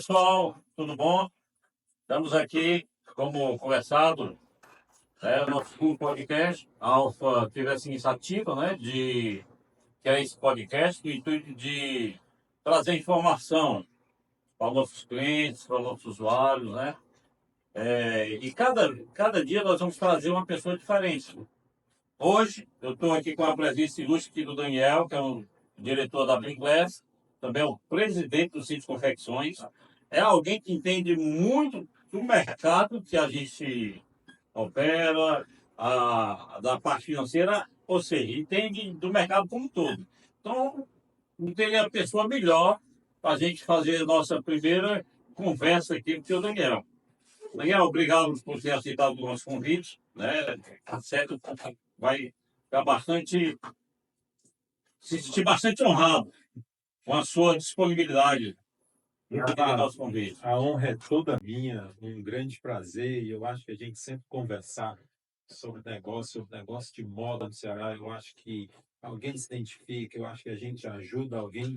pessoal, tudo bom? Estamos aqui, como conversado, nosso segundo podcast. A Alfa teve essa iniciativa, né, de criar esse podcast com o intuito de trazer informação para os nossos clientes, para os nossos usuários, né? E cada dia nós vamos trazer uma pessoa diferente. Hoje, eu estou aqui com a presença ilustre aqui do Daniel, que é o diretor da Bringless, também é o presidente do Sítio Confecções. É alguém que entende muito do mercado que a gente opera, da parte financeira, ou seja, entende do mercado como um todo. Então, não teria pessoa melhor para a gente fazer a nossa primeira conversa aqui com o Daniel. Daniel, obrigado por ter aceitado o nosso convite, né? Tá certo, vai ficar bastante, se sentir bastante honrado com a sua disponibilidade em atender o nosso convite. A honra é toda minha, um grande prazer, e eu acho que a gente sempre conversar sobre negócio de moda no Ceará, eu acho que alguém se identifica, eu acho que a gente ajuda alguém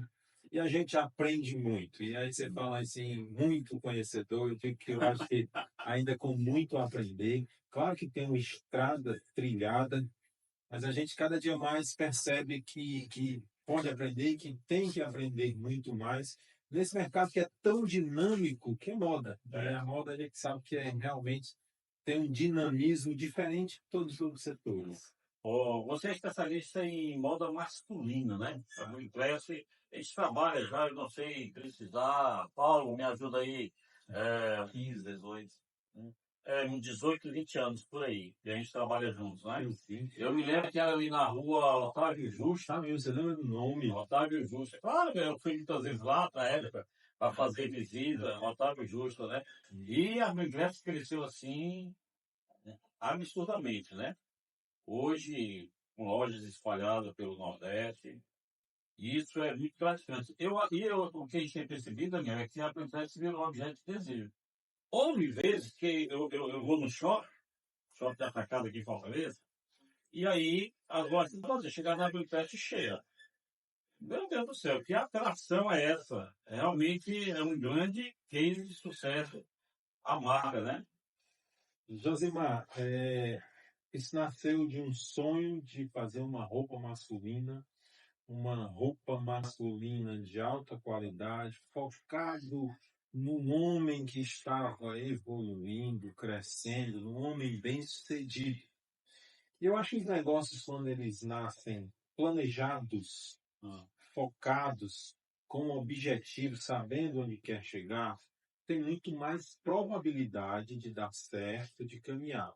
e a gente aprende muito. E aí você fala assim, muito conhecedor, eu digo que eu acho que ainda com muito a aprender. Claro que tem uma estrada trilhada, mas a gente cada dia mais percebe que pode aprender, que tem que aprender muito mais nesse mercado que é tão dinâmico, que é moda. Né? A moda a gente sabe que é realmente tem um dinamismo diferente de todos os setores. Você é especialista em moda masculina, né? É muito classe. A gente trabalha já, eu não sei precisar. Paulo, me ajuda aí. 15, 18. Uns 18, 20 anos por aí. E a gente trabalha juntos, né? Sim. Eu me lembro que era ali na rua Otávio Justo. Sabe, você lembra do nome? Otávio Justo. Claro, eu fui muitas vezes lá na época para fazer visita, Otávio Justo, né? E a Bringless cresceu assim absurdamente, né? Hoje, com lojas espalhadas pelo Nordeste, isso é muito gratificante. O que a gente tem percebido, Daniel, é que a Bringless virou um objeto de desejo. Houve vezes que eu vou no shopping da atacado aqui em Fortaleza, e aí as lojas, você chegar na Bringless cheia. Meu Deus do céu, que atração é essa? Realmente é um grande case de sucesso a marca, né? Josimar, isso nasceu de um sonho de fazer uma roupa masculina de alta qualidade, focado num homem que estava evoluindo, crescendo, num homem bem-sucedido. E eu acho que os negócios, quando eles nascem planejados, focados, com objetivo, sabendo onde quer chegar, tem muito mais probabilidade de dar certo, de caminhar.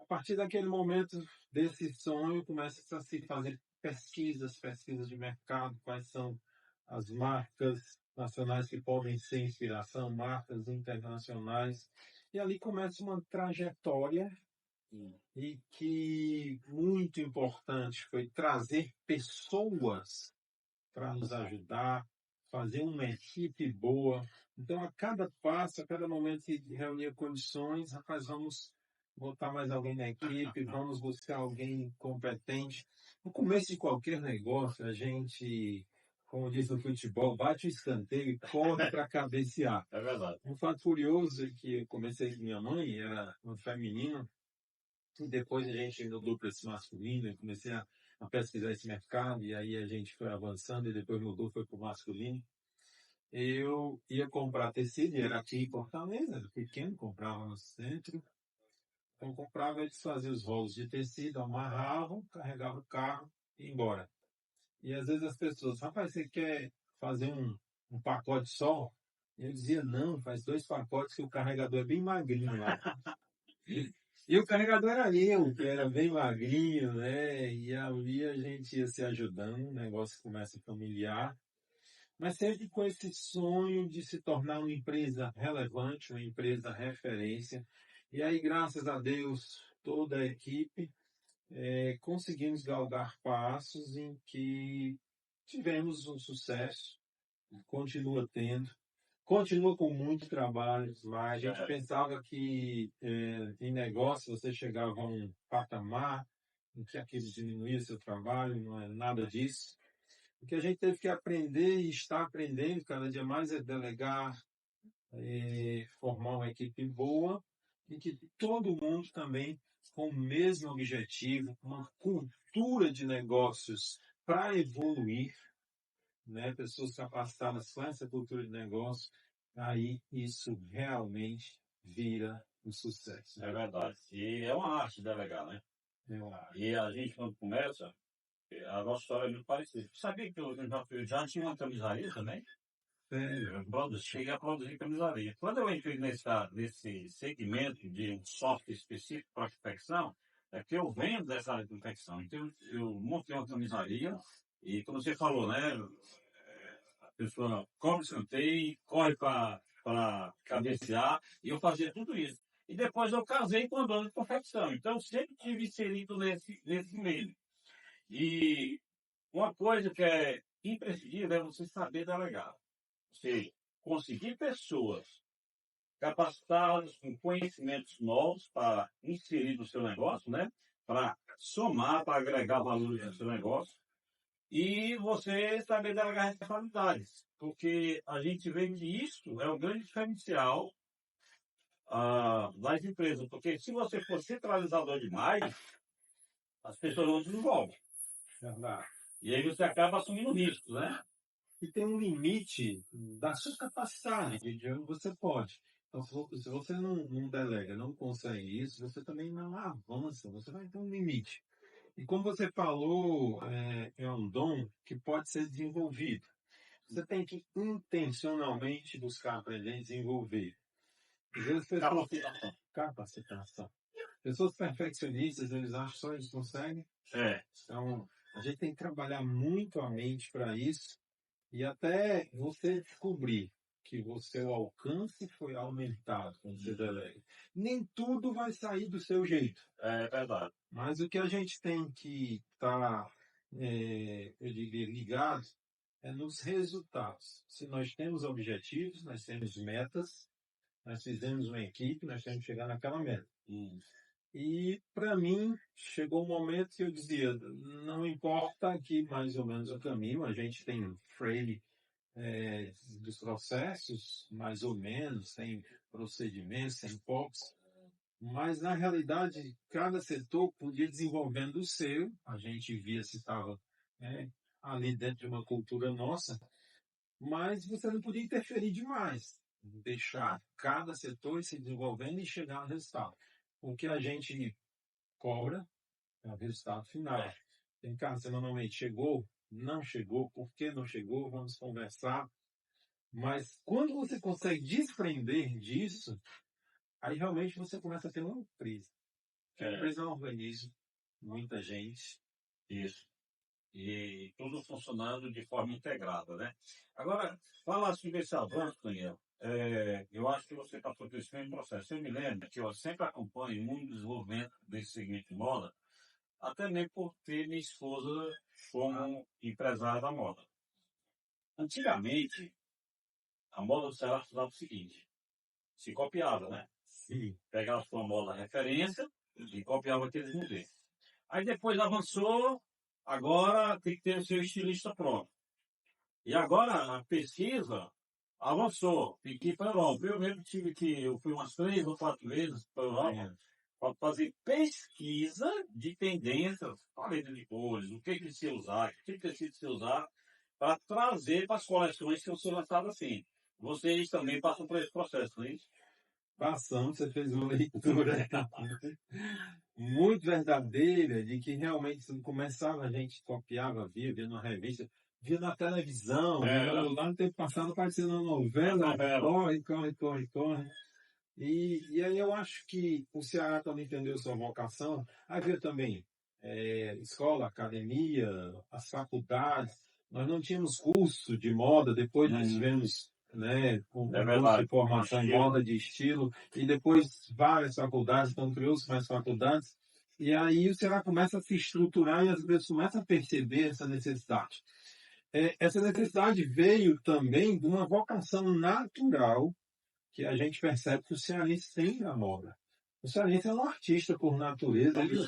A partir daquele momento desse sonho, começa a se fazer pesquisas de mercado, quais são as marcas nacionais que podem ser inspiração, marcas internacionais. E ali começa uma trajetória e que muito importante foi trazer pessoas para nos ajudar, fazer uma equipe boa. Então, a cada passo, a cada momento de reunir condições, rapaz, vamos botar mais alguém na equipe, vamos buscar alguém competente. No começo de qualquer negócio, a gente, como diz no futebol, bate o escanteio e corre para cabecear. É verdade. Um fato curioso é que eu comecei com minha mãe, era uma feminina, e depois a gente mudou para esse masculino, eu comecei a pesquisar esse mercado, e aí a gente foi avançando, e depois mudou, foi para o masculino. Eu ia comprar tecido, e era aqui em Fortaleza, era pequeno, comprava no centro. Então comprava, eles faziam os rolos de tecido, amarravam, carregavam o carro e ia embora. E às vezes as pessoas, rapaz, você quer fazer um pacote só? Eu dizia, não, faz 2 pacotes que o carregador é bem magrinho lá. E o carregador era eu, que era bem magrinho, né? E ali a gente ia se ajudando, o negócio começa familiar, mas sempre com esse sonho de se tornar uma empresa relevante, uma empresa referência. E aí, graças a Deus, toda a equipe, conseguimos galgar passos em que tivemos um sucesso, continua tendo. Continua com muito trabalho, mas a gente pensava que em negócio você chegava a um patamar em que aquilo diminuía seu trabalho, não é nada disso. O que a gente teve que aprender e está aprendendo cada dia mais é delegar, formar uma equipe boa e que todo mundo também com o mesmo objetivo, uma cultura de negócios para evoluir, né? Pessoas capacitadas com essa cultura de negócio, aí isso realmente vira um sucesso. É verdade. E é uma arte delegar, né? Eu acho. E a gente, quando começa, a nossa história é muito parecida. Sabia que eu já tinha uma camisaria também? Sério. Cheguei a produzir camisaria. Quando eu entrei nesse segmento de um software específico para confecção, é que eu venho dessa área de confecção. Então, eu montei uma camisaria e, como você falou, né? A pessoa come escanteio, corre para cabecear, e eu fazia tudo isso. E depois eu casei com a dona de confecção. Então, eu sempre tive inserido nesse meio. E uma coisa que é imprescindível é você saber delegar. Você conseguir pessoas capacitadas com conhecimentos novos para inserir no seu negócio, né? Para somar, para agregar valor no seu negócio. E você saber delegar responsabilidades. Porque a gente vê que isso é o grande diferencial das empresas. Porque se você for centralizador demais, as pessoas não desenvolvem. Verdade. E aí você acaba assumindo riscos, né? E tem um limite da sua capacidade de onde você pode. Então, se você não delega, não consegue isso, você também não avança, você vai ter um limite. E como você falou, é um dom que pode ser desenvolvido. Você tem que intencionalmente buscar aprender e desenvolver. Às vezes, capacitação. Pessoas perfeccionistas, eles acham que só eles conseguem. É. Então, a gente tem que trabalhar muito a mente para isso. E até você descobrir que o seu alcance foi aumentado quando você delega. Nem tudo vai sair do seu jeito. É verdade. Mas o que a gente tem que estar, eu diria, ligado é nos resultados. Se nós temos objetivos, nós temos metas, nós fizemos uma equipe, nós temos que chegar naquela meta. E, para mim, chegou um momento que eu dizia, não importa aqui mais ou menos o caminho, a gente tem frame dos processos, mais ou menos, tem procedimentos, tem POCs, mas, na realidade, cada setor podia desenvolvendo o seu, a gente via se estava ali dentro de uma cultura nossa, mas você não podia interferir demais, deixar cada setor se desenvolvendo e chegar ao resultado. O que a gente cobra é o resultado final. Tem caso, você normalmente chegou, não chegou, por que não chegou, vamos conversar. Mas quando você consegue desprender disso, aí realmente você começa a ter uma empresa. Porque a empresa é um organismo, muita gente. Isso. E tudo funcionando de forma integrada, né? Agora, falar sobre esse avanço, Daniel, eu acho que você passou por esse mesmo processo. Eu me lembro que eu sempre acompanho muito o desenvolvimento desse segmento de moda, até mesmo por ter minha esposa como empresária da moda. Antigamente, a moda do celular fazia o seguinte, se copiava, né? Sim. Pegava a sua moda referência e copiava aqueles modelos. Aí depois avançou, agora tem que ter o seu estilista próprio. E agora a pesquisa avançou, tem que ir para a Europa. Eu mesmo eu fui umas 3 ou 4 vezes para a Europa para fazer pesquisa de tendências, paleta de cores, o que se usar, o que precisa se usar, para trazer para as coleções que são lançadas assim. Vocês também passam por esse processo, não é isso? Passamos, você fez uma leitura muito verdadeira de que realmente começava, a gente copiava, via na revista, via na televisão, lá no tempo passado aparecendo na novela, corre. E aí eu acho que o Ceará também entendeu sua vocação, havia também escola, academia, as faculdades, nós não tínhamos curso de moda, depois nós tivemos um curso de formação em moda de estilo, e depois várias faculdades, então criou-se mais faculdades, e aí o Ceará começa a se estruturar e as pessoas começam a perceber essa necessidade. Essa necessidade veio também de uma vocação natural que a gente percebe que o cearense tem na moda. O cearense é um artista por natureza. Ele é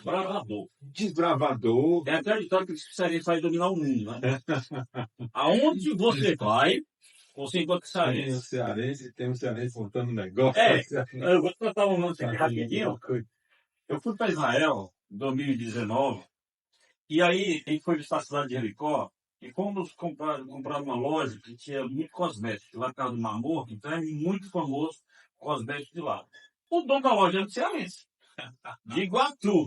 desbravador. É até ditado que o cearense vai dominar o mundo, né? Aonde você vai, Você enquanto Tem cearense. um cearense, tem um cearense montando negócio. É, cearense. eu vou contar um lance aqui Tá rapidinho. coisa. Eu fui para Israel em 2019, e aí a gente foi visitar a cidade de Jericó, e fomos comprar uma loja que tinha muito cosmético, lá na casa do Mamor, então é muito famoso cosmético de lá. O dono da loja é do cearense, de Iguatu.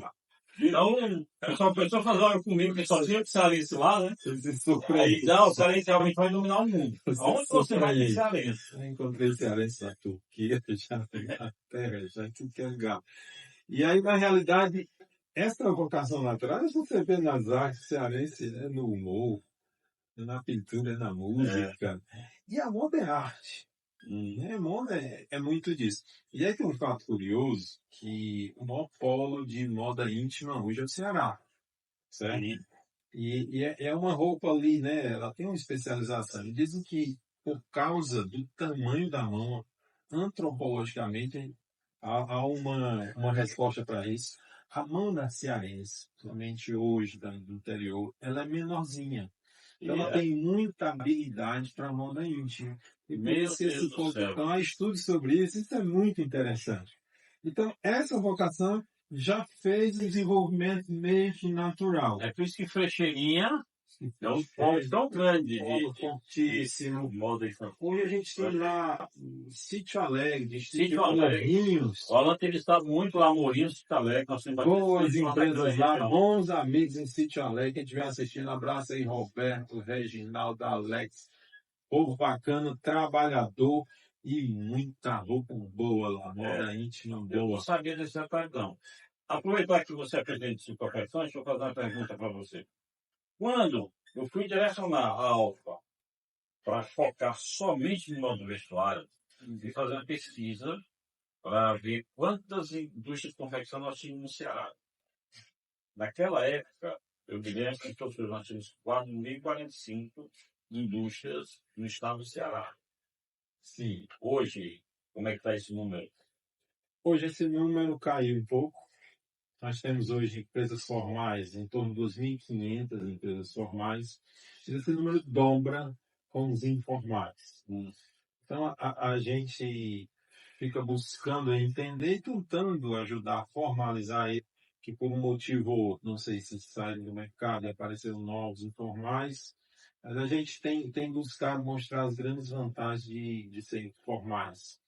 Então, o pessoal começou a fazer hora comigo, que só tinha cearense lá, né? Você se Aí, surpreende. não, o cearense realmente vai dominar o mundo. Você Aonde se você vai ter surpreende. cearense? Eu encontrei cearense na Turquia, já na Inglaterra, já em tudo que é lugar. E aí, na realidade, essa vocação natural você vê nas artes cearenses, né? No humor, na pintura, na música. E a moda é arte. Né? Moda é muito disso. E aí tem um fato curioso, que o maior polo de moda íntima hoje é o Ceará, certo? E é uma roupa ali, né? Ela tem uma especialização. E dizem que por causa do tamanho da mão, antropologicamente, há uma resposta para isso. A mão da cearense, principalmente hoje, do interior, ela é menorzinha. Então, ela tem muita habilidade para a moda íntima. E por Meu isso que esse Deus do povo, céu. então, há estudos sobre isso. Isso é muito interessante. Então, essa vocação já fez o desenvolvimento meio que natural. É por isso que Frecheirinha é um polo tão grande Polo de fortíssimo. moda infantil. Hoje a gente tem lá Sítio Alegre, Distrito Sítio Alegre. Morrinhos, O Alan tem estado muito lá, Mourinho, Sítio Alegre, nós temos bastante boas gente lá naquela empresas lá, região. bons amigos em Sítio Alegre. Quem estiver assistindo, abraço aí, Roberto, Reginaldo, Alex. Povo bacana, trabalhador e muita roupa boa lá, moda íntima Eu não boa. sabia desse detalhe, não. Aproveitar que você é presidente de Superfãs, deixa eu fazer uma pergunta para você. Quando eu fui direcionar a Alfa para focar somente no modo vestuário, e fazer uma pesquisa para ver quantas indústrias de confecção nós tínhamos no Ceará. Naquela época, eu me lembro que nós tínhamos 4.045 indústrias no estado do Ceará. Sim. Hoje, como é que está esse número? Hoje esse número caiu um pouco. Nós temos hoje empresas formais, em torno de 2.500 empresas formais. Esse número dobra com os informais. Então, a gente fica buscando entender e tentando ajudar a formalizar ele, que por um motivo ou outro, não sei se saíram do mercado e apareceram novos informais, mas a gente tem buscado mostrar as grandes vantagens de ser formais.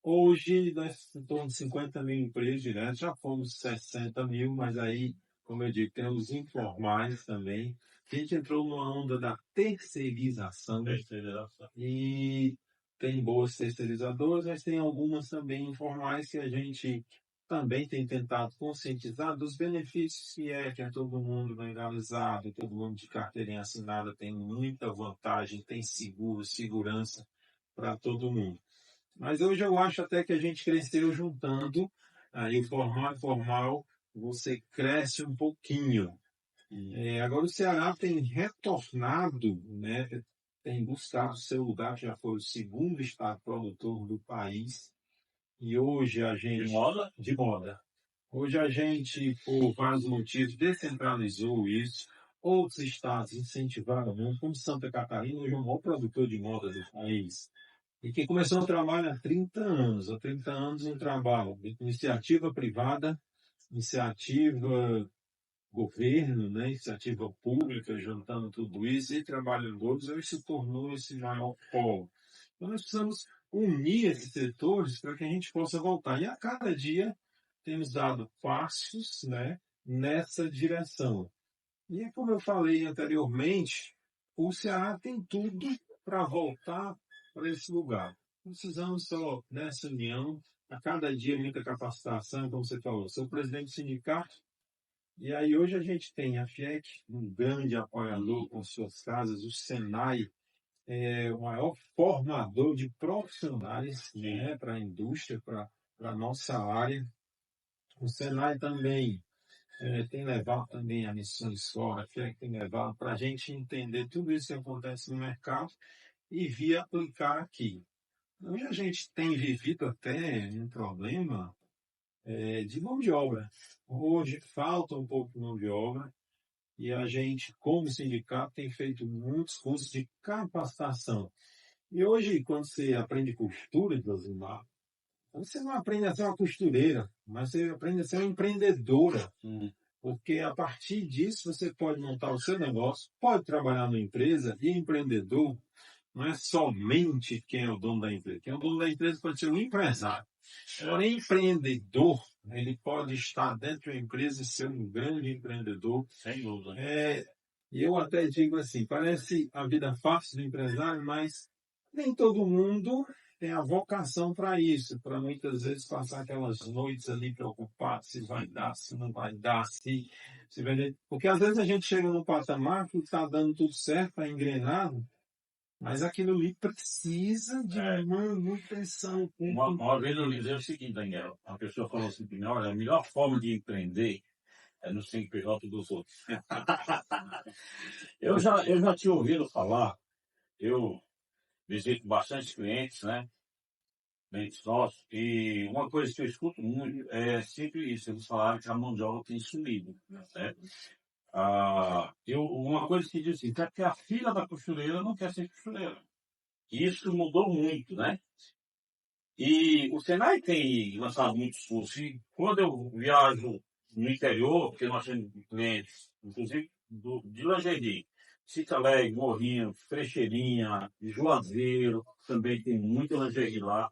Hoje, nós em torno de 50 mil empregos diretos, já fomos 60 mil, mas aí, como eu digo, tem os informais também. A gente entrou numa onda da terceirização e tem boas terceirizadoras, mas tem algumas também informais que a gente também tem tentado conscientizar dos benefícios que é todo mundo legalizado, todo mundo de carteirinha assinada tem muita vantagem, tem seguro, segurança para todo mundo. Mas hoje eu acho até que a gente cresceu juntando aí o formal e informal, você cresce um pouquinho. Agora o Ceará tem retornado, né, tem buscado seu lugar, já foi o segundo estado produtor do país. E hoje a gente... De moda? De moda. Hoje a gente, por vários motivos, descentralizou isso. Outros estados incentivaram muito, como Santa Catarina, hoje é o maior produtor de moda do país. E que começou um trabalho há 30 anos. Há 30 anos um trabalho de iniciativa privada, iniciativa governo, né, iniciativa pública, juntando tudo isso, e trabalhadores, hoje se tornou esse maior polo. Então nós precisamos unir esses setores para que a gente possa voltar. E a cada dia temos dado passos, né, nessa direção. E como eu falei anteriormente, o Ceará tem tudo para voltar para esse lugar. Precisamos só nessa união, a cada dia muita capacitação, como você falou. Sou presidente do sindicato, e aí hoje a gente tem a FIEC, um grande apoiador com suas casas, o Senai é o maior formador de profissionais, né, para a indústria, para a nossa área. O Senai também tem levado também a missões fora, a FIEC tem levado para a gente entender tudo isso que acontece no mercado e vir aplicar aqui. Hoje a gente tem vivido até um problema de mão de obra. Hoje falta um pouco de mão de obra e a gente, como sindicato, tem feito muitos cursos de capacitação. E hoje, quando você aprende costura, Josimar, você não aprende a ser uma costureira, mas você aprende a ser uma empreendedora. Porque a partir disso você pode montar o seu negócio, pode trabalhar numa empresa, e empreendedor não é somente quem é o dono da empresa. Quem é o dono da empresa pode ser um empresário. Agora, empreendedor, ele pode estar dentro da empresa e ser um grande empreendedor. Sem dúvida. E eu até digo assim, parece a vida fácil do empresário, mas nem todo mundo tem a vocação para isso, para muitas vezes passar aquelas noites ali preocupado se vai dar, se não vai dar, se vai dar. Porque às vezes a gente chega num patamar que está dando tudo certo, está engrenado, mas aquilo ali precisa de manutenção. Uma vez eu dizia o seguinte, Daniel, a pessoa falou assim, olha, a melhor forma de empreender é no CNPJ dos outros. eu já tinha ouvido falar, eu visito bastante clientes, né? Clientes nossos, e uma coisa que eu escuto muito é sempre isso, eles falaram que a mão de obra tem sumido, né? Uma coisa que diz assim, é que a filha da costureira não quer ser costureira. E isso mudou muito, né? E o Senai tem lançado muitos cursos. E quando eu viajo no interior, porque nós temos clientes, inclusive de lingerie, Cita Alegre, Morrinho, Frecheirinha, Juazeiro, também tem muita lingerie lá.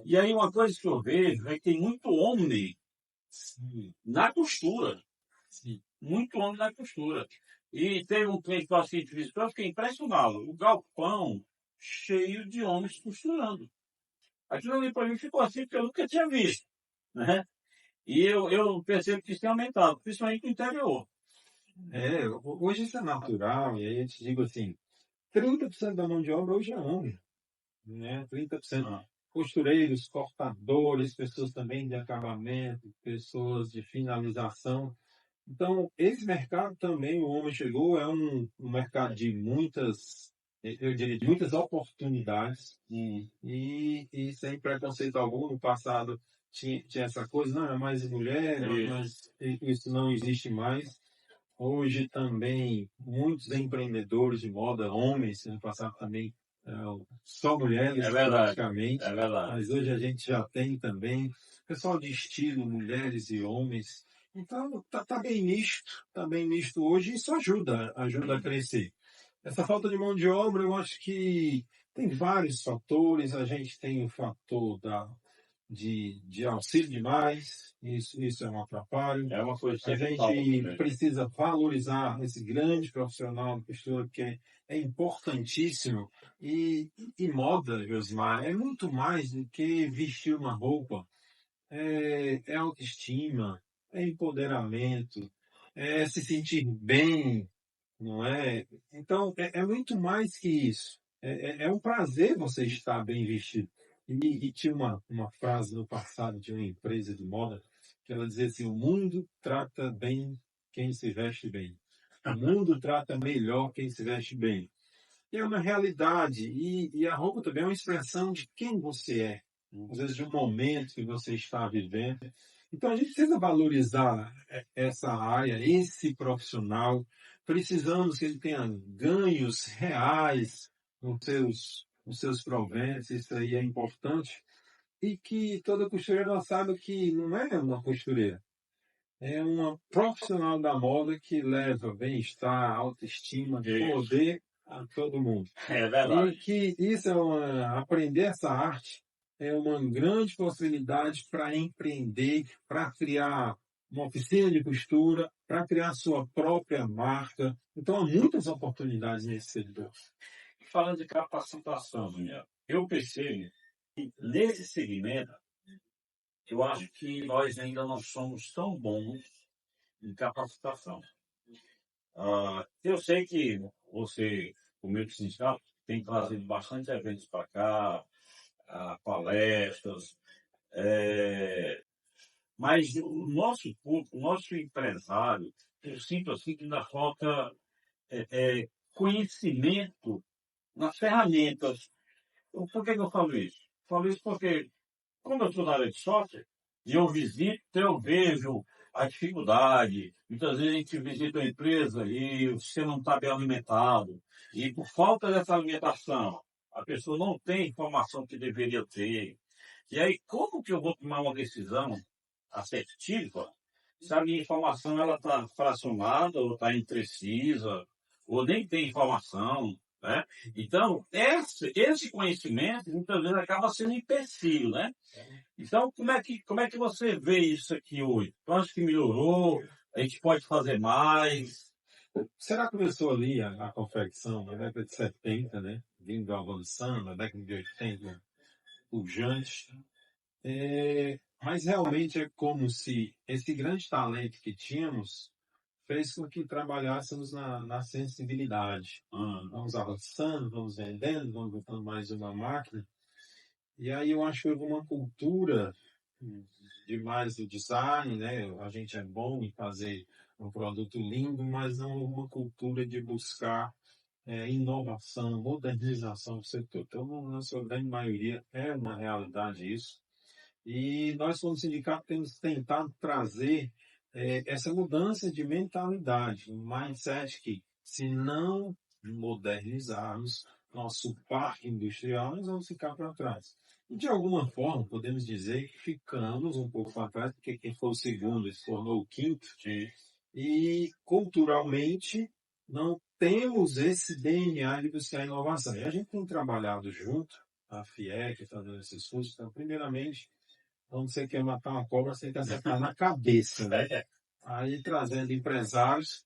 E aí uma coisa que eu vejo é que tem muito homem na costura. Sim. Muito homem na costura. E teve um cliente que eu assisti de visitou, eu fiquei impressionado. O galpão cheio de homens costurando. Aquilo ali para mim ficou assim, porque eu nunca tinha visto, né? E eu percebo que isso tem aumentado, principalmente no interior. Hoje isso é natural, e aí eu te digo assim, 30% da mão de obra hoje é homem, né? 30%. Costureiros, cortadores, pessoas também de acabamento, pessoas de finalização. Então, esse mercado também, o homem chegou, é um mercado de muitas, eu diria, de muitas oportunidades, e sem preconceito algum. No passado tinha essa coisa, não, é mais mulher, mas isso não existe mais. Hoje também, muitos empreendedores de moda, homens, no passado também, só mulheres, É verdade, praticamente, é verdade. mas hoje a gente já tem também pessoal de estilo, mulheres e homens. Então, tá bem misto hoje, e isso ajuda a crescer. Essa falta de mão de obra, eu acho que tem vários fatores. A gente tem o fator de auxílio demais, isso é um atrapalho. É uma coisa que A sempre falta gente também. precisa valorizar esse grande profissional de costura, que é importantíssimo. E moda, Josmar, é muito mais do que vestir uma roupa. É autoestima, é empoderamento, é se sentir bem, não é? Então, é muito mais que isso. É um prazer você estar bem vestido. E tinha uma frase no passado de uma empresa de moda que ela dizia assim: o mundo trata bem quem se veste bem. O mundo trata melhor quem se veste bem. E é uma realidade. E a roupa também é uma expressão de quem você é. Às vezes, de um momento que você está vivendo. Então, a gente precisa valorizar essa área, esse profissional. Precisamos que ele tenha ganhos reais nos seus proventos. Isso aí é importante. E que toda costureira saiba que não é uma costureira. É uma profissional da moda que leva bem-estar, autoestima, poder a todo mundo. É verdade. E que isso aprender essa arte é uma grande possibilidade para empreender, para criar uma oficina de costura, para criar sua própria marca. Então, há muitas oportunidades nesse setor. Falando de capacitação, Daniel, eu percebo que nesse segmento, eu acho que nós ainda não somos tão bons em capacitação. Eu sei que você, o meu sindicato, tem trazido bastante eventos para cá, palestras, mas o nosso público, o nosso empresário, eu sinto assim que ainda falta conhecimento nas ferramentas. Por que eu falo isso? Falo isso porque, como eu estou na área de software, e eu visito, eu vejo a dificuldade. Muitas vezes a gente visita uma empresa e você não está bem alimentado. E por falta dessa alimentação, a pessoa não tem a informação que deveria ter. E aí, como que eu vou tomar uma decisão assertiva se a minha informação ela está fracionada, ou está imprecisa, ou nem tem informação, né? Então, esse conhecimento, muitas vezes, acaba sendo um empecilho, né? Então, como é que você vê isso aqui hoje? Eu acho que melhorou, a gente pode fazer mais. Será que começou ali a confecção na década de 70, né? Vindo avançando, na década de 80, pujante. Mas realmente é como se esse grande talento que tínhamos fez com que trabalhássemos na sensibilidade. Vamos avançando, vamos vendendo, vamos botando mais uma máquina. E aí eu acho que houve uma cultura demais do design, né? A gente é bom em fazer um produto lindo, mas não uma cultura de buscar inovação, modernização do setor. Então, na sua grande maioria, é uma realidade isso. E nós, como sindicato, temos tentado trazer essa mudança de mentalidade, um mindset que, se não modernizarmos nosso parque industrial, nós vamos ficar para trás. E, de alguma forma, podemos dizer que ficamos um pouco para trás, porque quem foi o segundo se tornou o quinto. E, culturalmente, não temos esse DNA de buscar inovação. E a gente tem trabalhado junto, a FIEC, fazendo esses cursos. Então, primeiramente, quando você quer matar uma cobra, você tem que acertar na cabeça, né? Aí trazendo empresários.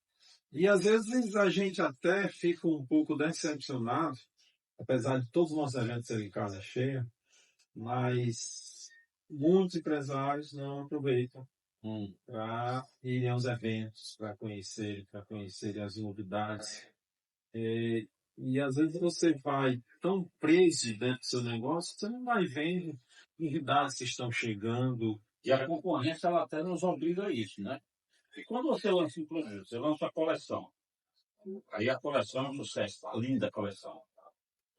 E às vezes a gente até fica um pouco decepcionado, apesar de todos os nossos eventos serem casa cheia, mas muitos empresários não aproveitam para ir aos eventos, para conhecer as novidades. E às vezes você vai tão preso dentro do seu negócio, você não vai vendo novidades que estão chegando. E a concorrência, ela até nos obriga a isso, né? E quando você lança um produto, você lança a coleção. Aí a coleção é um sucesso, tá linda a coleção.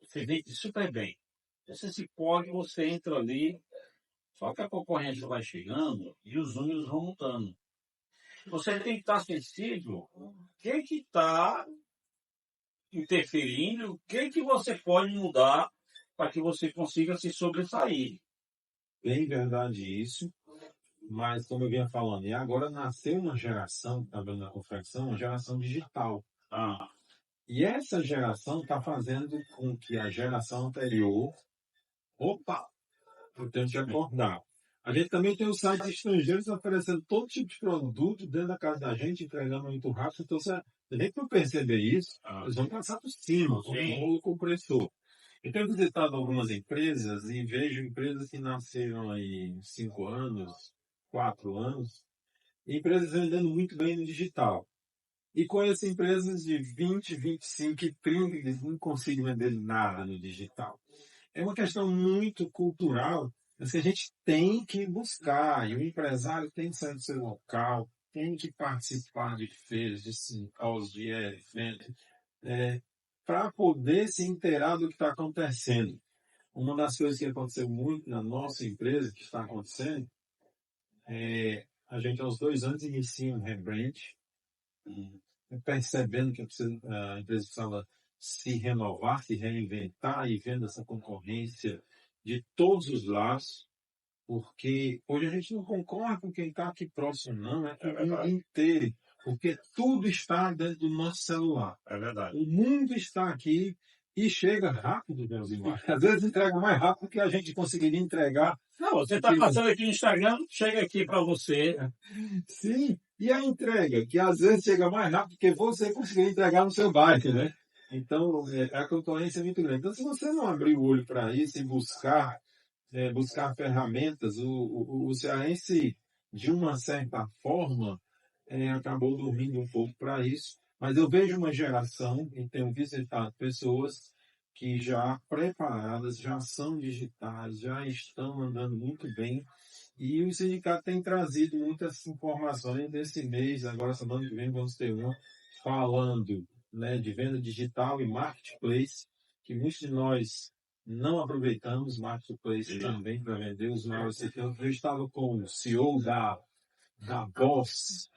Você vende super bem. Você se pode, você entra ali, só que a concorrência vai chegando e os números vão mudando. Você tem que estar sensível. O que está interferindo? O que você pode mudar para que você consiga se sobressair? Bem verdade isso, mas como eu vinha falando, e agora nasceu uma geração, tá vendo na confecção, uma geração digital. Ah, E essa geração está fazendo com que a geração anterior, opa, eu tenho que acordar. A gente também tem os sites estrangeiros oferecendo todo tipo de produto dentro da casa da gente, entregando muito rápido. Então, se a gente não perceber isso, eles vão passar por cima, como um rolo compressor. Eu tenho visitado algumas empresas e vejo empresas que nasceram aí 5 anos, 4 anos, e empresas vendendo muito bem no digital. E conheço empresas de 20, 25 e 30 que não conseguem vender nada no digital. É uma questão muito cultural, mas que a gente tem que buscar, e o empresário tem que sair do seu local, tem que participar de feiras, de simpósios, de eventos, para poder se inteirar do que está acontecendo. Uma das coisas que aconteceu muito na nossa empresa, que está acontecendo, a gente aos 2 anos inicia um rebrand, percebendo que a empresa precisava se renovar, se reinventar e vendo essa concorrência de todos os lados, porque hoje a gente não concorda com quem está aqui próximo, não, é com o mundo inteiro, porque tudo está dentro do nosso celular. é verdade. O mundo está aqui e chega rápido, meus irmãos. Às vezes entrega mais rápido que a gente conseguiria entregar. Não, você está passando aqui no Instagram, chega aqui para você. Sim, e a entrega, que às vezes chega mais rápido que você conseguiria entregar no seu bairro, né? Então, a concorrência é muito grande. Então, se você não abrir o olho para isso e buscar ferramentas, o cearense, de uma certa forma, acabou dormindo um pouco para isso. Mas eu vejo uma geração, e tenho visitado pessoas que já preparadas, já são digitais, já estão andando muito bem. E o sindicato tem trazido muitas informações desse mês. Agora, semana que vem, vamos ter uma falando, né, de venda digital e marketplace, que muitos de nós não aproveitamos marketplace também para vender os novos. Eu estava com o CEO da Boss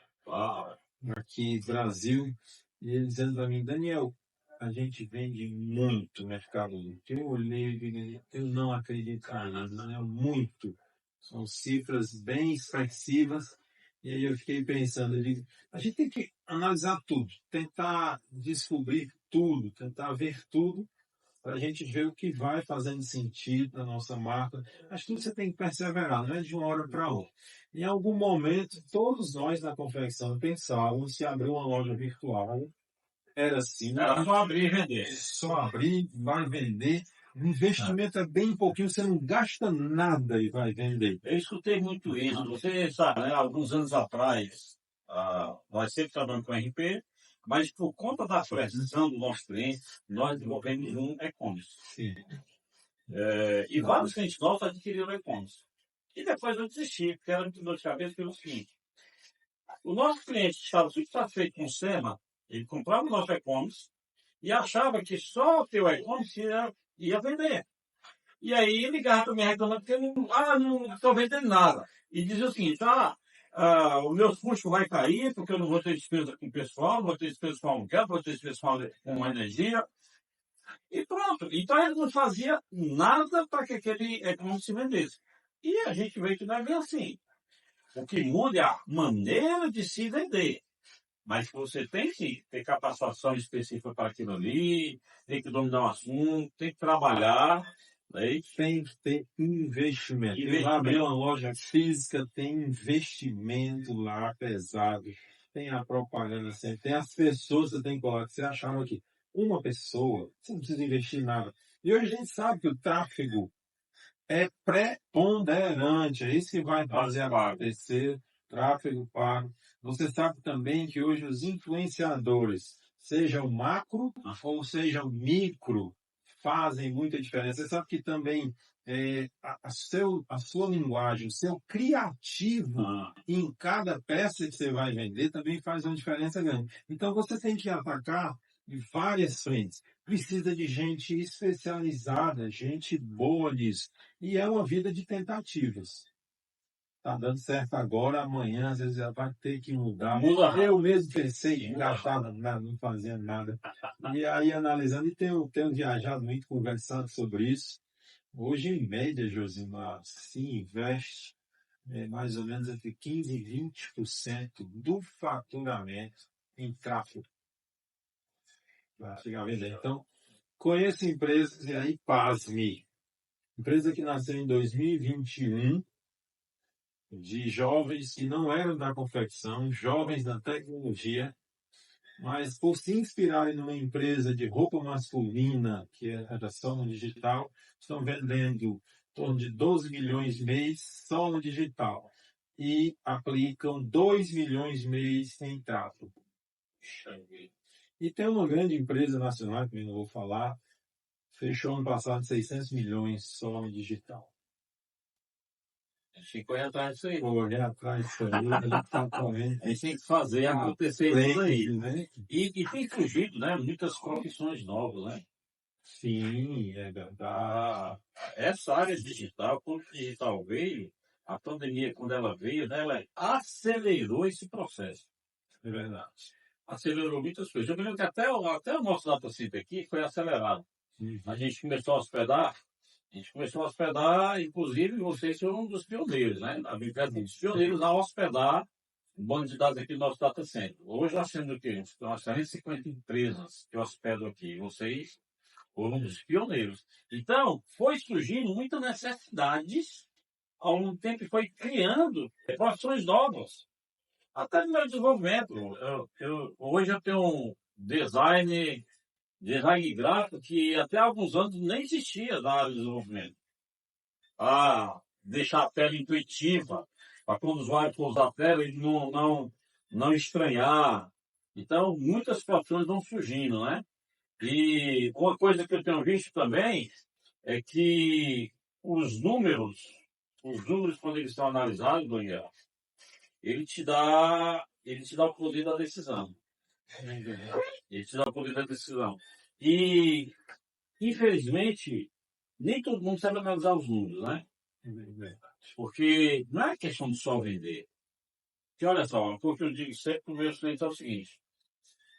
aqui no Brasil, e ele dizendo para mim, Daniel, a gente vende muito Mercado Livre. Eu olhei e digo, eu não acredito nisso, é muito. São cifras bem expressivas. E aí eu fiquei pensando, eu digo, a gente tem que analisar tudo, tentar descobrir tudo, tentar ver tudo, para a gente ver o que vai fazendo sentido na nossa marca. Mas tudo você tem que perseverar, não é de uma hora para outra. Em algum momento, todos nós na confecção pensávamos que abrir uma loja virtual era assim, Era só abrir e vender. só abrir, vai vender. O investimento é bem pouquinho, você não gasta nada e vai vender. Eu escutei muito isso. Você sabe, né, alguns anos atrás, nós sempre trabalhamos com RP, mas por conta da pressão do nosso cliente, nós desenvolvemos um e-commerce. Sim. E vários clientes nossos adquiriram o e-commerce. E depois eu desisti, porque era muito dor de cabeça pelo seguinte. O nosso cliente estava muito satisfeito com o SEMA, ele comprava o nosso e-commerce e achava que só ter o e-commerce ia vender. E aí ligava para mim reclamando que eu não estou vendendo nada. E dizia o seguinte, o meu custo vai cair porque eu não vou ter despesa com o pessoal, não vou ter despesa com aluguel, não vou ter despesa com energia. E pronto. Então ele não fazia nada para que aquele e-commerce se vendesse. E a gente vê que não é bem assim. O que muda é a maneira de se vender. Mas você tem que ter capacitação específica para aquilo ali, tem que dominar o assunto, tem que trabalhar. Né? Tem que ter investimento. Investimento. Lá abrir uma loja física, tem investimento lá pesado. Tem a propaganda sempre, tem as pessoas que você tem que colocar. Você achava que uma pessoa, você não precisa investir nada. E hoje a gente sabe que o tráfego é preponderante, é isso que vai fazer acontecer, tráfego pago. Você sabe também que hoje os influenciadores, seja o macro ou seja o micro, fazem muita diferença. Você sabe que também a sua linguagem, o seu criativo em cada peça que você vai vender também faz uma diferença grande. Então você tem que atacar em várias frentes. Precisa de gente especializada, gente boa nisso. E é uma vida de tentativas. Tá dando certo agora, amanhã, às vezes já vai ter que mudar. Muda. Eu mesmo pensei em gastar, não fazia nada. E aí, analisando, e tenho viajado muito, conversando sobre isso. Hoje, em média, Josimar, se investe mais ou menos entre 15% e 20% do faturamento em tráfego. Para chegar a vender. Então, conheço empresas, e aí, pasme. Empresa que nasceu em 2021, de jovens que não eram da confecção, jovens da tecnologia, mas por se inspirarem numa empresa de roupa masculina, que era só no digital, estão vendendo em torno de 12 milhões mês só no digital. E aplicam 2 milhões mês em tráfego. E tem uma grande empresa nacional, que eu não vou falar, fechou ano passado 600 milhões só no digital. A gente corre atrás disso aí. Correr atrás disso aí, a gente tá correndo. A gente tem que fazer acontecer isso aí. Né? E tem surgido, né, muitas profissões novas, né? Sim, é verdade. Essa área digital, quando o digital veio, a pandemia, quando ela veio, né, ela acelerou esse processo. É verdade. Acelerou muitas coisas. Eu me lembro que até o nosso data center aqui foi acelerado. A gente começou a hospedar, inclusive vocês foram um dos pioneiros, né? A brincadeira dos pioneiros a hospedar um banco de dados aqui no nosso data center. Hoje nós temos o quê? Nós temos 50 empresas que hospedam aqui. Vocês foram um dos pioneiros. Então, foi surgindo muitas necessidades ao longo do tempo que foi criando profissões novas. Até no meu desenvolvimento. Hoje eu tenho um design gráfico que até há alguns anos nem existia na área de desenvolvimento. Deixar a tela intuitiva, para quando o usuário for usar a tela, ele não estranhar. Então, muitas profissões vão surgindo, né? E uma coisa que eu tenho visto também é que os números, quando eles são analisados, Daniel, ele te dá o poder da decisão. Ele te dá o poder da decisão. E, infelizmente, nem todo mundo sabe analisar os números, né? Porque não é questão de só vender. Porque olha só, o que eu digo sempre para os meus clientes é o seguinte: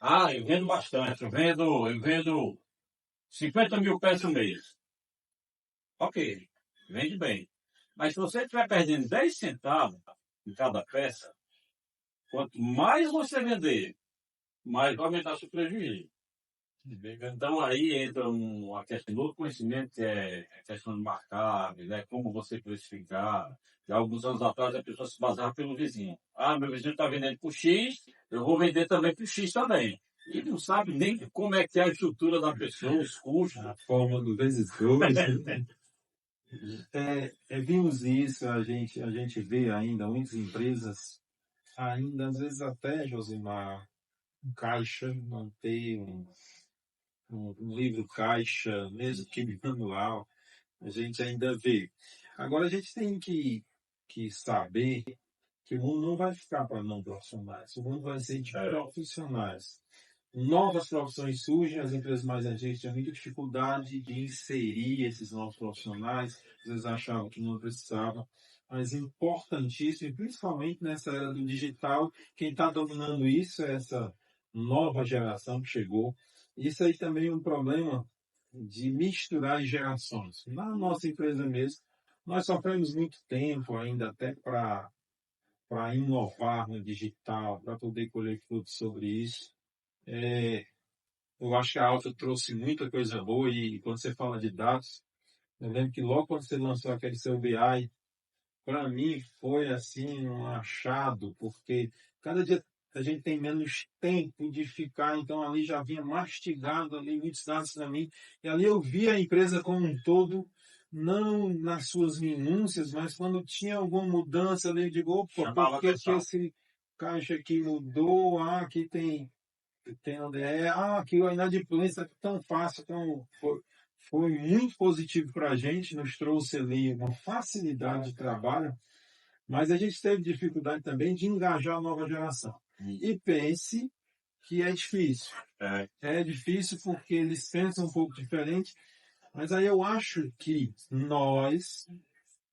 Ah, eu vendo bastante. Eu vendo 50 mil peças no mês. Ok, vende bem. Mas se você estiver perdendo 10 centavos em cada peça, quanto mais você vender, mais vai aumentar seu prejuízo. Então aí entra uma questão do conhecimento, que é a questão de mercado, né? Como você precificar. Já há alguns anos atrás a pessoa se baseava pelo vizinho. Ah, meu vizinho está vendendo por X, eu vou vender também por X também. E não sabe nem como é que é a estrutura da pessoa, os custos. A forma do vezes dois. Vimos isso, a gente vê ainda muitas empresas, ainda às vezes até, Josimar, um caixa, manter um livro caixa, mesmo que manual, a gente ainda vê. Agora a gente tem que saber que o mundo não vai ficar para não profissionais, o mundo vai ser de profissionais. Novas profissões surgem, as empresas mais antigas tinham muita dificuldade de inserir esses novos profissionais, às vezes achavam que não precisava, mas importantíssimo, e principalmente nessa era do digital, quem está dominando isso é essa nova geração que chegou. Isso aí também é um problema de misturar as gerações. Na nossa empresa mesmo, nós sofremos muito tempo ainda até para inovar no digital, para poder colher frutos sobre isso. Eu acho que a Alta trouxe muita coisa boa e quando você fala de dados, eu lembro que logo quando você lançou aquele seu BI, para mim foi assim um achado, porque cada dia a gente tem menos tempo de ficar, então ali já vinha mastigado ali muitos dados para mim, e ali eu via a empresa como um todo, não nas suas minúcias, mas quando tinha alguma mudança ali, eu digo, opa, Chamava por que atenção. esse caixa aqui mudou? Ah, aqui tem onde é, que a inadimplência é tão fácil, foi muito positivo para a gente, nos trouxe ali uma facilidade de trabalho, mas a gente teve dificuldade também de engajar a nova geração. E pense que é difícil. É difícil porque eles pensam um pouco diferente, mas aí eu acho que nós,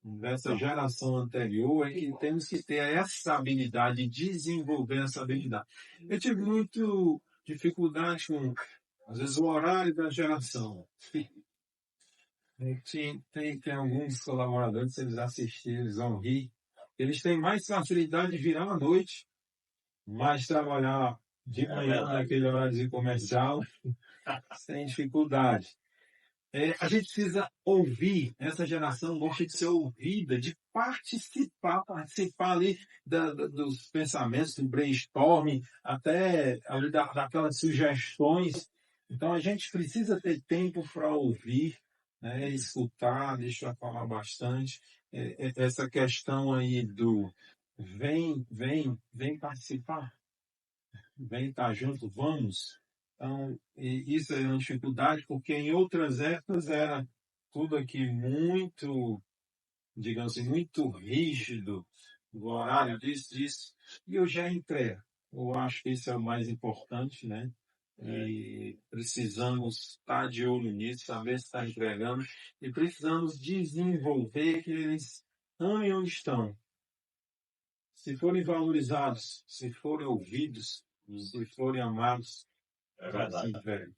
dessa geração anterior, é que temos que ter essa habilidade, desenvolver essa habilidade. Eu tive muito dificuldade com, às vezes, o horário da geração. Tem alguns colaboradores, se eles assistirem, eles vão rir. Eles têm mais facilidade de virar à noite, mas trabalhar de manhã naquele horário comercial, sem dificuldade. A gente precisa ouvir, essa geração gosta de ser ouvida, de participar ali dos pensamentos, do brainstorming, até ali daquelas sugestões. Então a gente precisa ter tempo para ouvir, né, escutar, deixa eu falar bastante. Essa questão aí do vem participar, vem estar junto, vamos. Então, isso é uma dificuldade, porque em outras épocas era tudo aqui muito, digamos assim, muito rígido, o horário disso, e eu já entrei. Eu acho que isso é o mais importante, né? E precisamos estar de olho nisso, saber se está entregando, e precisamos desenvolver que eles amem onde estão. Se forem valorizados, se forem ouvidos, se forem amados, É verdade. velho.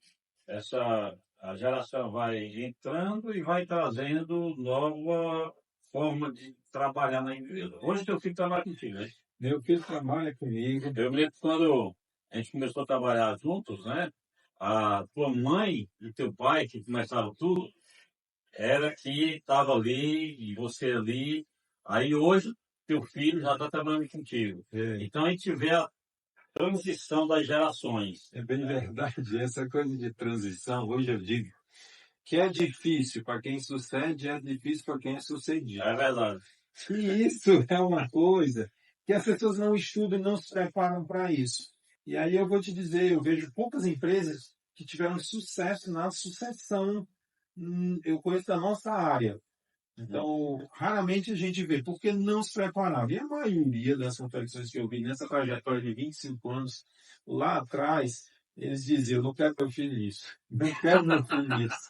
A geração vai entrando e vai trazendo nova forma de trabalhar na empresa. Hoje teu filho trabalha contigo, né? Meu filho trabalha comigo. Eu me lembro quando a gente começou a trabalhar juntos, né? A tua mãe e teu pai, que começaram tudo, era que estava ali e você ali. Aí hoje teu filho já está trabalhando contigo. Então a gente vê a transição das gerações. É bem verdade. Essa coisa de transição, hoje eu digo que é difícil para quem sucede, é difícil para quem é sucedido. É verdade. E isso é uma coisa que as pessoas não estudam e não se preparam para isso. E aí eu vou te dizer, eu vejo poucas empresas que tiveram sucesso na sucessão. Eu conheço da nossa área. Então, raramente a gente vê, porque não se preparava. E a maioria das confecções que eu vi nessa trajetória de 25 anos, lá atrás, eles diziam, não quero meu filho nisso. Não quero meu filho nisso.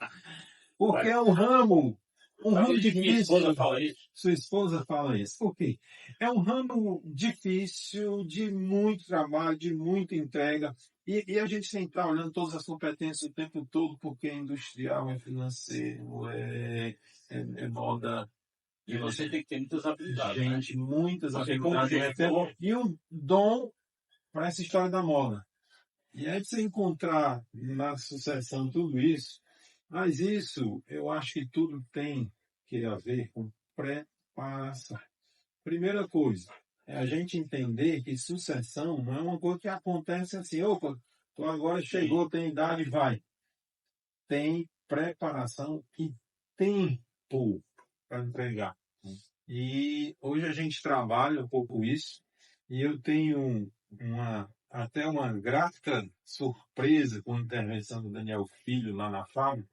Porque é um ramo um ramo Acredito que minha esposa difícil. fala isso. Sua esposa fala isso. Por quê? É um ramo difícil, de muito trabalho, de muita entrega. E a gente tem que estar olhando todas as competências o tempo todo, porque é industrial, é financeiro, é moda. E você tem que ter muitas habilidades, né? Gente, muitas Você como habilidades. diretor, E um dom para essa história da moda. E aí você encontrar na sucessão tudo isso, mas isso eu acho que tudo tem que ver com preparação. Primeira coisa, é a gente entender que sucessão não é uma coisa que acontece assim, opa, tu agora chegou, tem idade, vai. Tem preparação e tempo para entregar. E hoje a gente trabalha um pouco isso, e eu tenho até uma grata surpresa com a intervenção do Daniel Filho lá na fábrica,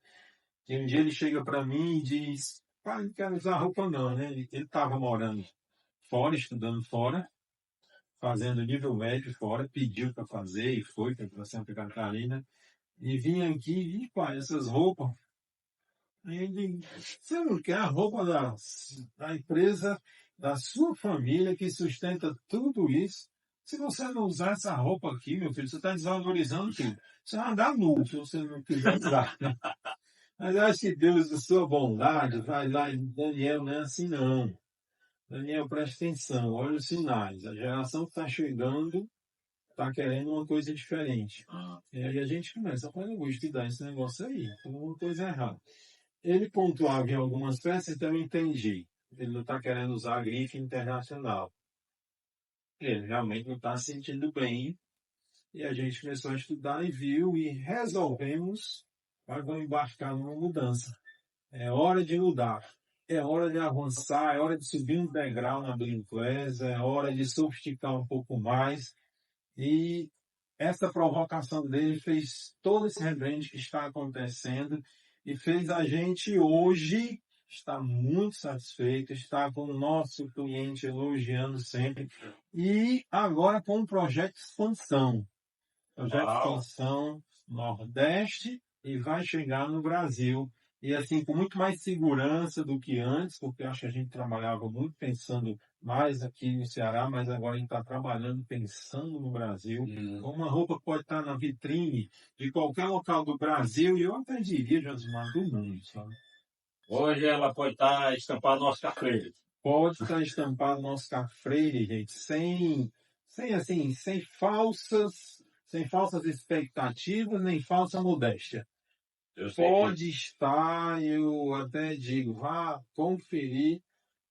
que um dia ele chega para mim e diz, pai, não quero usar roupa não, né? Ele estava morando fora, estudando fora, fazendo nível médio fora, pediu para fazer e foi para Santa Catarina, e vinha aqui e, pai, essas roupas. Aí ele, você não quer a roupa da empresa, da sua família, que sustenta tudo isso? Se você não usar essa roupa aqui, meu filho, você está desvalorizando tudo. Você vai andar nu se você não quiser usar. Mas eu acho que Deus, de sua bondade, vai lá e Daniel não é assim, não. Daniel, presta atenção, olha os sinais. A geração que está chegando está querendo uma coisa diferente. E aí a gente começa a falar, eu vou estudar esse negócio aí, tem alguma coisa errada. Ele pontuava em algumas peças, então eu entendi. Ele não está querendo usar a grife internacional. Ele realmente não está se sentindo bem. E a gente começou a estudar e viu e resolvemos, mas vamos embarcar numa mudança. É hora de mudar. É hora de avançar, é hora de subir um degrau na Blinclass, é hora de sofisticar um pouco mais. E essa provocação dele fez todo esse rebrand que está acontecendo e fez a gente hoje estar muito satisfeito, estar com o nosso cliente elogiando sempre e agora com um projeto de expansão. Projeto de uau, expansão Nordeste e vai chegar no Brasil. E assim, com muito mais segurança do que antes, porque eu acho que a gente trabalhava muito pensando mais aqui no Ceará, mas agora a gente está trabalhando pensando no Brasil. Uma roupa pode estar na vitrine de qualquer local do Brasil, e eu até diria, Josimar, do mundo, sabe? hoje ela pode estar estampada no Oscar Freire. Pode estar estampado no Oscar Freire, gente, sem falsas expectativas, nem falsa modéstia. Eu sei que Pode estar, eu até digo, vá conferir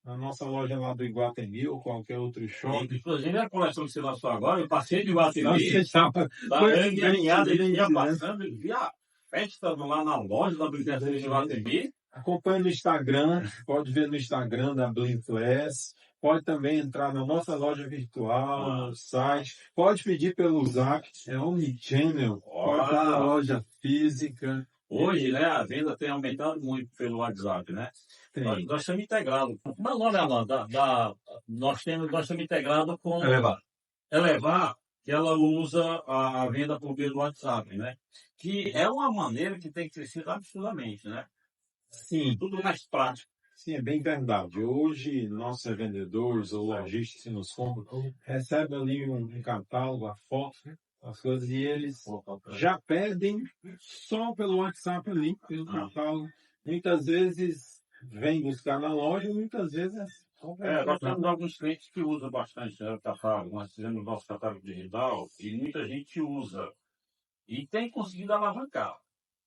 na nossa loja lá do Iguatemi ou qualquer outro shopping. inclusive a coleção que você lançou agora, eu passei de Nossa, Guatemi, estava da caminhada, ele ia né? passando, ele via a festa lá na loja da brincadeira de Guatemi. Acompanhe no Instagram, pode ver no Instagram da Blinkflash, pode também entrar na nossa loja virtual, no site, pode pedir pelo Zap, é Omnichannel, pode estar na loja física. Hoje, né, a venda tem aumentado muito pelo WhatsApp, né? Tem. Nós estamos integrados. Como é o nome, Alan? Nós estamos integrados com Elevar, que ela usa a venda por meio do WhatsApp, né? Que é uma maneira que tem crescido absurdamente, né? Sim, Tudo mais prático. sim, é bem verdade. Hoje, nossos revendedores ou lojistas que nos compram recebem ali um catálogo, a foto, as coisas, e eles já pedem só pelo WhatsApp ali, pelo catálogo. Muitas vezes vem buscar na loja, muitas vezes é só Nós temos alguns clientes que usam bastante, né, o catálogo. Nós fizemos o nosso catálogo digital e muita gente usa. E tem conseguido alavancar.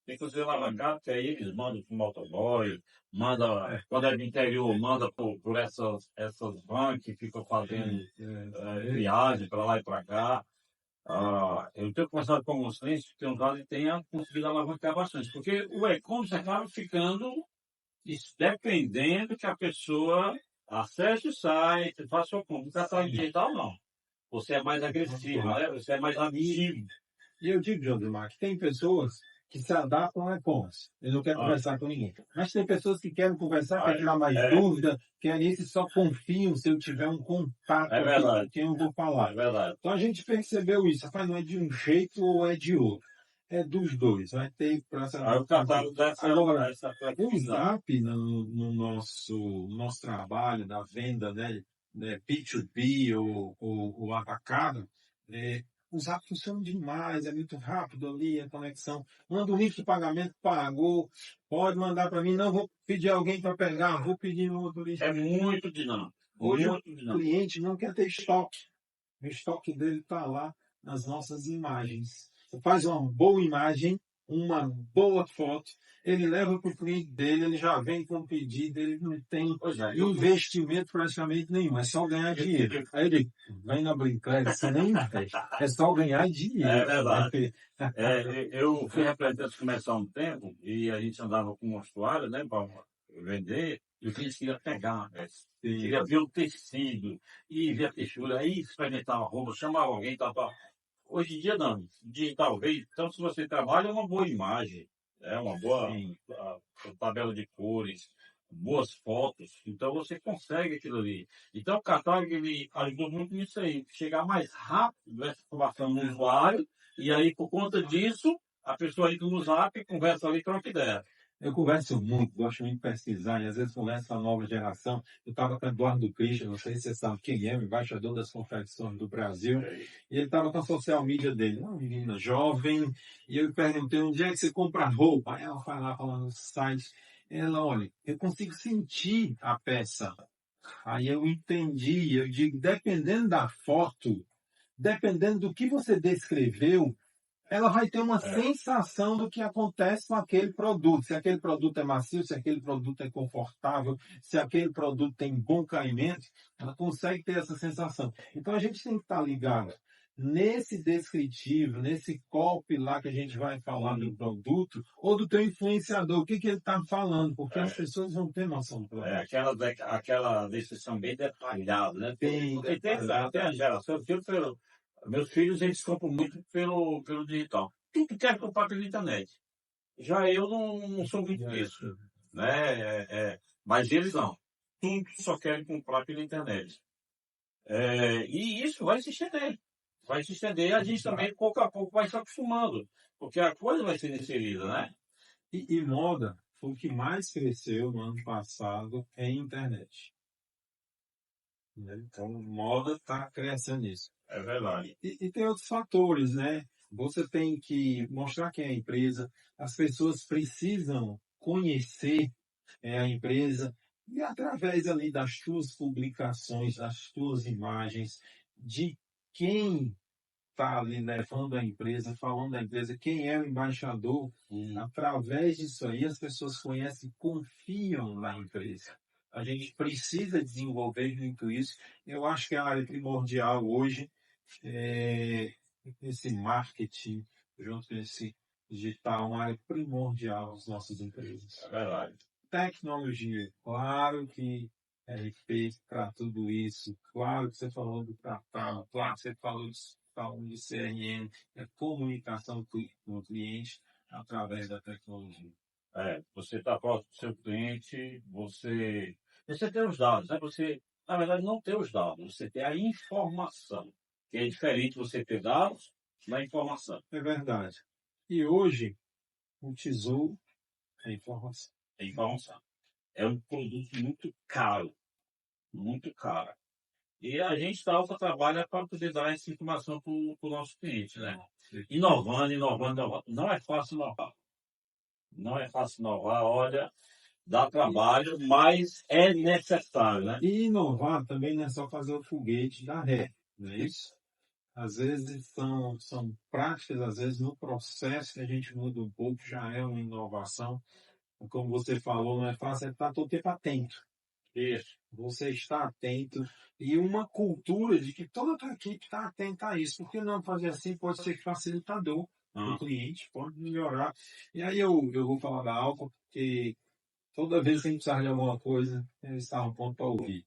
Tem conseguido alavancar, porque aí eles mandam para o motoboy, manda, quando é do interior, manda por essas vans que ficam fazendo viagem para lá e para cá. Eu tenho conversado com alguns clientes que tem usado e tenha conseguido alavancar bastante, porque o e-commerce acaba ficando dependendo que a pessoa acesse o site, faça o compra. O catálogo digital não. Você é mais agressivo, né? Você é mais ativo. E eu digo, Josimar, que tem pessoas que se adaptam ao e-commerce. Eu não quero conversar com ninguém. Mas tem pessoas que querem conversar, querem tirar mais dúvida, querem isso e só confiam se eu tiver um contato com quem eu vou falar. É verdade. Então a gente percebeu isso. Rapaz, não é de um jeito ou é de outro. É dos dois, vai ter para Aí o catálogo Agora, dessa o flexibilidade. Zap no nosso trabalho da venda, né, P2P ou atacado, é, o Zap funciona demais, é muito rápido ali a conexão. Manda o link de pagamento, pagou, pode mandar para mim, não vou pedir alguém para pegar, vou pedir no outro link. É muito dinâmico. Hoje o Muito dinâmico. cliente não quer ter estoque. O estoque dele está lá nas nossas imagens. Você faz uma boa imagem, uma boa foto, ele leva para o cliente dele, ele já vem com o pedido, ele não tem Pois é, investimento praticamente nenhum, é só ganhar dinheiro. Aí ele vem na brincadeira, você nem investe, é só ganhar dinheiro. é verdade. Né? Eu fui representante comercial há um tempo e a gente andava com umas toalhas, né, para vender, e o cliente queria pegar uma peça. Queria ver o tecido, e ver a textura, aí experimentava a roupa, chamava alguém, tal, tal. Hoje em dia não, digital veio, então se você trabalha é uma boa imagem, é uma boa tabela de cores, boas fotos, então você consegue aquilo ali. Então o catálogo ele ajudou muito nisso aí, chegar mais rápido essa informação no usuário, e aí por conta disso, a pessoa entra no Zap, conversa ali, troca ideia. Eu converso muito, gosto muito de pesquisar, e às vezes converso com a nova geração. Eu estava com o Eduardo Christian, não sei se você sabe quem é, o embaixador das confecções do Brasil, e ele estava com a social media dele, uma menina jovem, e eu perguntei onde é que você compra roupa. Aí ela vai lá falando no site. Ela, olha, eu consigo sentir a peça. Aí eu entendi, eu digo, dependendo da foto, dependendo do que você descreveu, ela vai ter uma sensação do que acontece com aquele produto. Se aquele produto é macio, se aquele produto é confortável, se aquele produto tem bom caimento, ela consegue ter essa sensação. Então a gente tem que estar ligado nesse descritivo, nesse copy lá que a gente vai falar do produto, ou do teu influenciador, o que, que ele está falando, porque as pessoas vão ter noção do produto. Aquela descrição bem detalhada, né? Bem Porque tem a geração, meus filhos eles compram muito pelo digital. Tudo quer comprar pela internet. Já eu não sou muito disso, né? Mas eles não. Tudo só querem comprar pela internet. E isso vai se estender. Vai se estender e a gente também, pouco a pouco, vai se acostumando. Porque a coisa vai ser inserida, né? E moda foi o que mais cresceu no ano passado em internet. Né? Então, moda está crescendo nisso. É verdade. E tem outros fatores, né? Você tem que mostrar quem é a empresa, as pessoas precisam conhecer a empresa, e através ali das suas publicações, das suas imagens, de quem está ali levando a empresa, falando da empresa, quem é o embaixador, através disso aí as pessoas conhecem e confiam na empresa. A gente precisa desenvolver muito isso. Eu acho que é a área primordial hoje, é, esse marketing, junto com esse digital, uma área primordial das nossas empresas. É verdade. Tecnologia, claro que RP para tudo isso, claro que você falou do catálogo, claro que você falou de CRM, é comunicação com o cliente através da tecnologia. Você está próximo do seu cliente, você tem os dados, né? Você, na verdade, não tem os dados, você tem a informação, que é diferente você ter dados da informação. É verdade. E hoje, o tesouro é informação. É informação. É um produto muito caro, muito caro. E a gente trabalha para poder dar essa informação para o nosso cliente, né? Inovando, inovando, inovando. Não é fácil inovar. Não é fácil inovar, olha, dá trabalho, mas é necessário, né? E inovar também não é só fazer o foguete da ré, não é isso? Às vezes são práticas, às vezes no processo que a gente muda um pouco, já é uma inovação. Como você falou, não é fácil, é estar todo tempo atento. Isso. Você está atento e uma cultura de que toda a tua equipe está atenta a isso. Por que não fazer assim? Pode ser facilitador para o cliente, pode melhorar. E aí eu vou falar da Alfa, porque toda vez que a gente precisava de alguma coisa, eles estavam prontos para ouvir.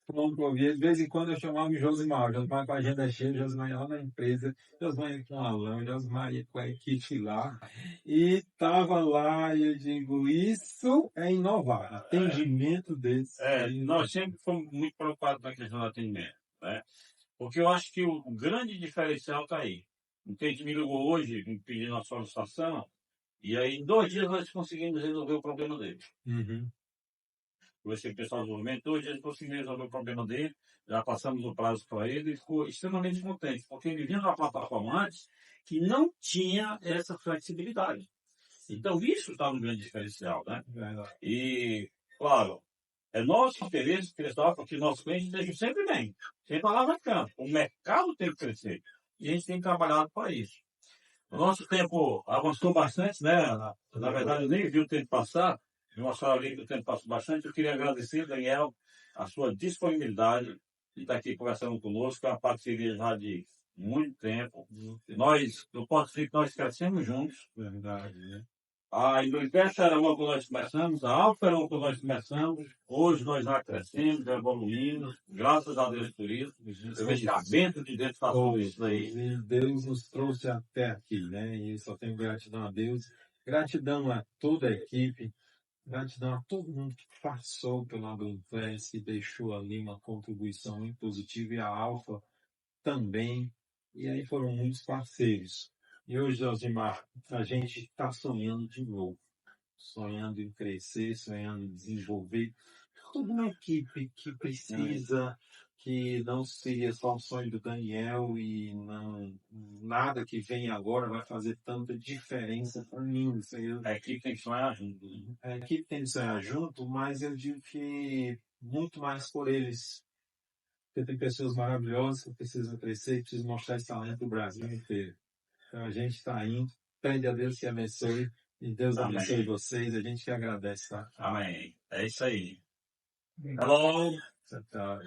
Pronto para ouvir. De vez em quando eu chamava o Josimar. O Josimar com a agenda cheia, o Josimar ia lá na empresa, o Josimar ia com o Alain, o Josimar ia com a equipe lá. E estava lá, e eu digo, isso é inovar. Atendimento desse. Nós sempre fomos muito preocupados na questão do atendimento, né? Porque eu acho que o grande diferencial está aí. O cliente me ligou hoje, me pedindo a solicitação, e aí em 2 dias nós conseguimos resolver o problema dele. Uhum. Conversei com o pessoal do desenvolvimento, 2 dias conseguimos resolver o problema dele, já passamos o prazo para ele e ficou extremamente contente, porque ele vinha da plataforma antes que não tinha essa flexibilidade. Então isso está no grande diferencial, né? Verdade. E, claro, é nosso interesse, pessoal, que nossos clientes estejam sempre bem, sem palavra de canto. O mercado tem que crescer e a gente tem trabalhado para isso. O nosso tempo avançou bastante, né? Na verdade, eu nem vi o tempo passar, vi uma sala ali que o tempo passou bastante. Eu queria agradecer, Daniel, a sua disponibilidade de estar aqui conversando conosco, é uma parceria já de muito tempo. Eu posso dizer que nós crescemos juntos. Verdade, né? A Indoricast era uma que nós começamos, a Alfa era uma que nós começamos, hoje nós já crescemos, evoluímos, graças a Deus por isso. Eu vejo que a bênção de Deus faz tudo isso aí. E Deus nos trouxe até aqui, né? E eu só tenho gratidão a Deus, gratidão a toda a equipe, gratidão a todo mundo que passou pela Agroinvest, que deixou ali uma contribuição muito positiva, e a Alfa também. E aí foram muitos parceiros. E hoje, Josimar, a gente está sonhando de novo, sonhando em crescer, sonhando em desenvolver. Toda uma equipe que precisa, que não seria só o sonho do Daniel, e não, nada que vem agora vai fazer tanta diferença para mim. A equipe tem que sonhar junto. A equipe tem que sonhar junto, mas eu digo que muito mais por eles. Porque tem pessoas maravilhosas que precisam crescer, que precisam mostrar esse talento do Brasil inteiro. Então a gente está indo, pede a Deus que abençoe, e Deus Amém. abençoe vocês, a gente que agradece, tá? Amém. É isso aí. Hello. Tá.